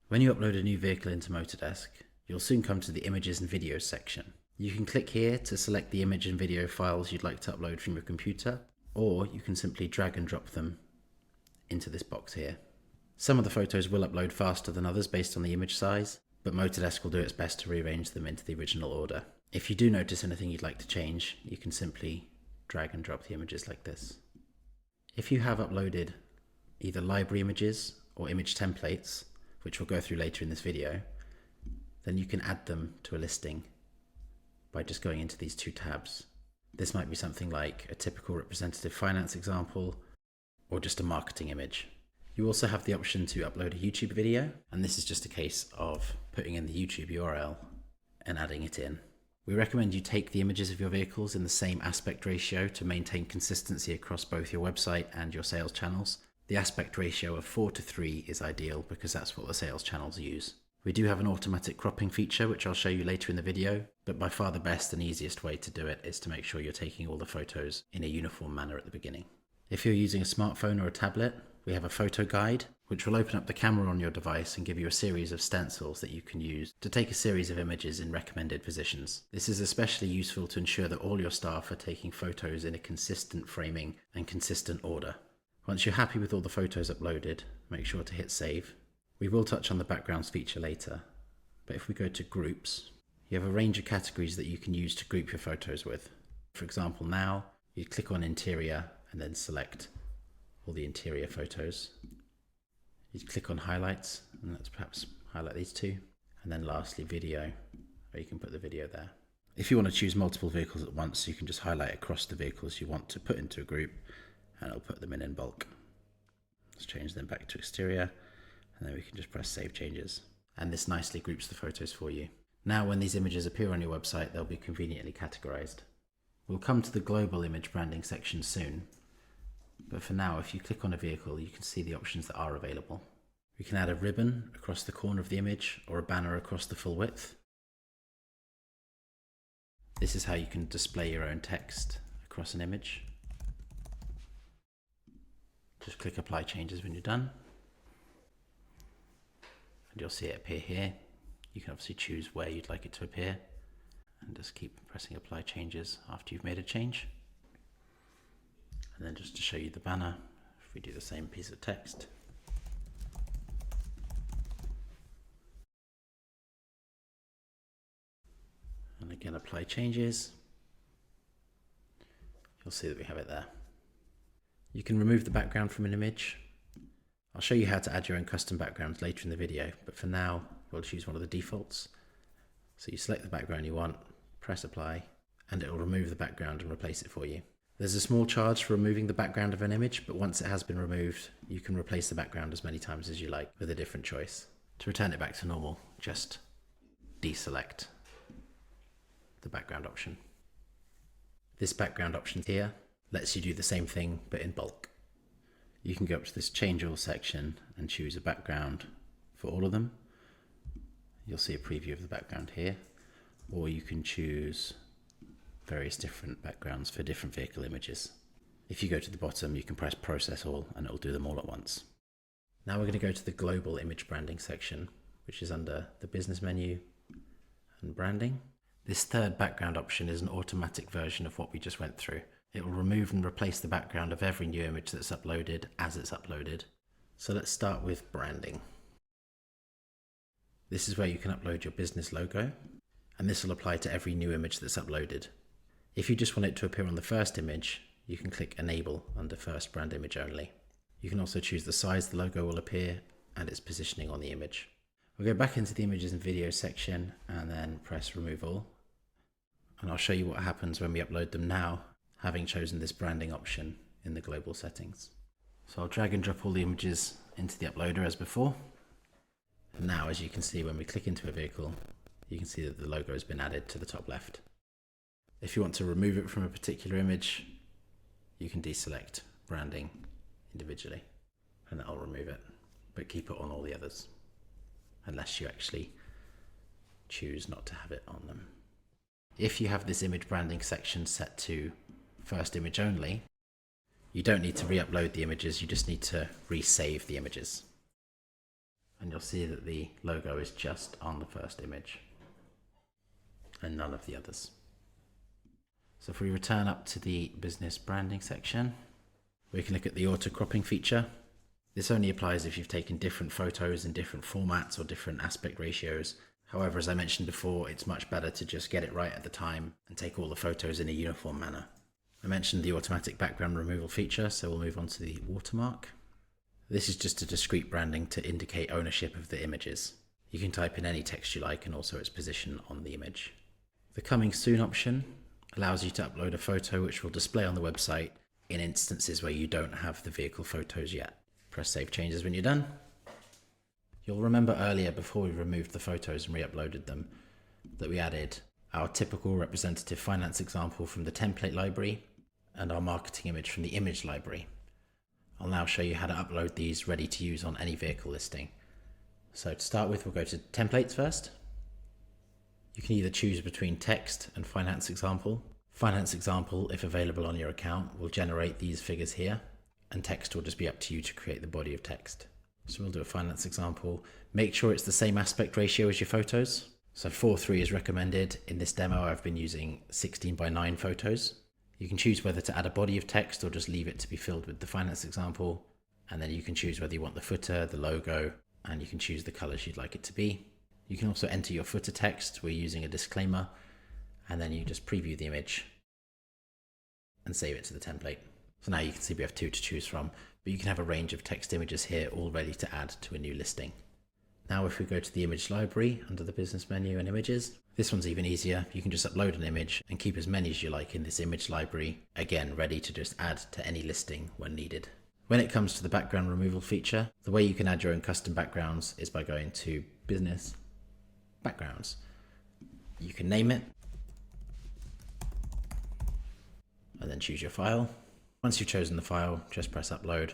When you upload a new vehicle into MotorDesk, you'll soon come to the Images and Videos section. You can click here to select the image and video files you'd like to upload from your computer, or you can simply drag and drop them into this box here. Some of the photos will upload faster than others based on the image size, but MotorDesk will do its best to rearrange them into the original order. If you do notice anything you'd like to change, you can simply drag and drop the images like this. If you have uploaded either library images or image templates, which we'll go through later in this video, then you can add them to a listing by just going into these two tabs. This might be something like a typical representative finance example, or just a marketing image. You also have the option to upload a YouTube video, and this is just a case of putting in the YouTube URL and adding it in. We recommend you take the images of your vehicles in the same aspect ratio to maintain consistency across both your website and your sales channels. The aspect ratio of 4:3 is ideal because that's what the sales channels use. We do have an automatic cropping feature, which I'll show you later in the video, but by far the best and easiest way to do it is to make sure you're taking all the photos in a uniform manner at the beginning. If you're using a smartphone or a tablet, we have a photo guide, which will open up the camera on your device and give you a series of stencils that you can use to take a series of images in recommended positions. This is especially useful to ensure that all your staff are taking photos in a consistent framing and consistent order. Once you're happy with all the photos uploaded, make sure to hit save. We will touch on the backgrounds feature later, but if we go to groups, you have a range of categories that you can use to group your photos with. For example, now you click on interior and then select all the interior photos. You click on highlights, and let's perhaps highlight these two, and then lastly video, where you can put the video there. If you want to choose multiple vehicles at once, you can just highlight across the vehicles you want to put into a group, and it'll put them in bulk. Let's change them back to exterior, and then we can just press save changes, and this nicely groups the photos for you. Now when these images appear on your website, they'll be conveniently categorized. We'll come to the global image branding section soon, but for now, if you click on a vehicle, you can see the options that are available. We can add a ribbon across the corner of the image or a banner across the full width. This is how you can display your own text across an image. Just click apply changes when you're done, and you'll see it appear here. You can obviously choose where you'd like it to appear, and just keep pressing apply changes after you've made a change. And then just to show you the banner, if we do the same piece of text, and again apply changes, you'll see that we have it there. You can remove the background from an image. I'll show you how to add your own custom backgrounds later in the video, but for now we'll choose one of the defaults. So you select the background you want, press apply, and it will remove the background and replace it for you. There's a small charge for removing the background of an image, but once it has been removed, you can replace the background as many times as you like with a different choice. To return it back to normal, just deselect the background option. This background option here lets you do the same thing, but in bulk. You can go up to this change all section and choose a background for all of them. You'll see a preview of the background here, or you can choose various different backgrounds for different vehicle images. If you go to the bottom, you can press process all and it'll do them all at once. Now we're going to go to the global image branding section, which is under the business menu and branding. This third background option is an automatic version of what we just went through. It will remove and replace the background of every new image that's uploaded as it's uploaded. So let's start with branding. This is where you can upload your business logo, and this will apply to every new image that's uploaded. If you just want it to appear on the first image, you can click Enable under First Brand Image Only. You can also choose the size the logo will appear and its positioning on the image. We'll go back into the Images and Videos section and then press Remove All. And I'll show you what happens when we upload them now, having chosen this branding option in the global settings. So I'll drag and drop all the images into the uploader as before. And now, as you can see, when we click into a vehicle, you can see that the logo has been added to the top left. If you want to remove it from a particular image, you can deselect branding individually and that'll remove it, but keep it on all the others, unless you actually choose not to have it on them. If you have this image branding section set to first image only, you don't need to re-upload the images, you just need to resave the images. and you'll see that the logo is just on the first image and none of the others. So if we return up to the business branding section, we can look at the auto cropping feature. This only applies if you've taken different photos in different formats or different aspect ratios. However, as I mentioned before, it's much better to just get it right at the time and take all the photos in a uniform manner. I mentioned the automatic background removal feature, so we'll move on to the watermark. This is just a discrete branding to indicate ownership of the images. You can type in any text you like and also its position on the image. The Coming Soon option allows you to upload a photo which will display on the website in instances where you don't have the vehicle photos yet. Press Save Changes when you're done. You'll remember earlier, before we removed the photos and re-uploaded them, that we added our typical representative finance example from the template library and our marketing image from the image library. I'll now show you how to upload these ready to use on any vehicle listing. So to start with, we'll go to templates first. You can either choose between text and finance example. Finance example, if available on your account, will generate these figures here, and text will just be up to you to create the body of text. So we'll do a finance example. Make sure it's the same aspect ratio as your photos. So 4:3 is recommended. In this demo, I've been using 16:9 photos. You can choose whether to add a body of text or just leave it to be filled with the finance example. And then you can choose whether you want the footer, the logo, and you can choose the colors you'd like it to be. You can also enter your footer text. We're using a disclaimer, and then you just preview the image and save it to the template. So now you can see we have two to choose from, but you can have a range of text images here all ready to add to a new listing. Now if we go to the image library under the business menu and images, this one's even easier. You can just upload an image and keep as many as you like in this image library, again ready to just add to any listing when needed. When it comes to the background removal feature, the way you can add your own custom backgrounds is by going to Business Backgrounds. You can name it and then choose your file. Once you've chosen the file, just press upload.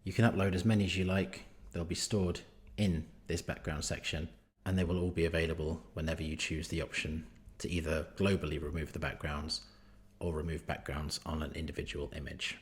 You can upload as many as you like. They'll be stored in this background section, and they will all be available whenever you choose the option to either globally remove the backgrounds or remove backgrounds on an individual image.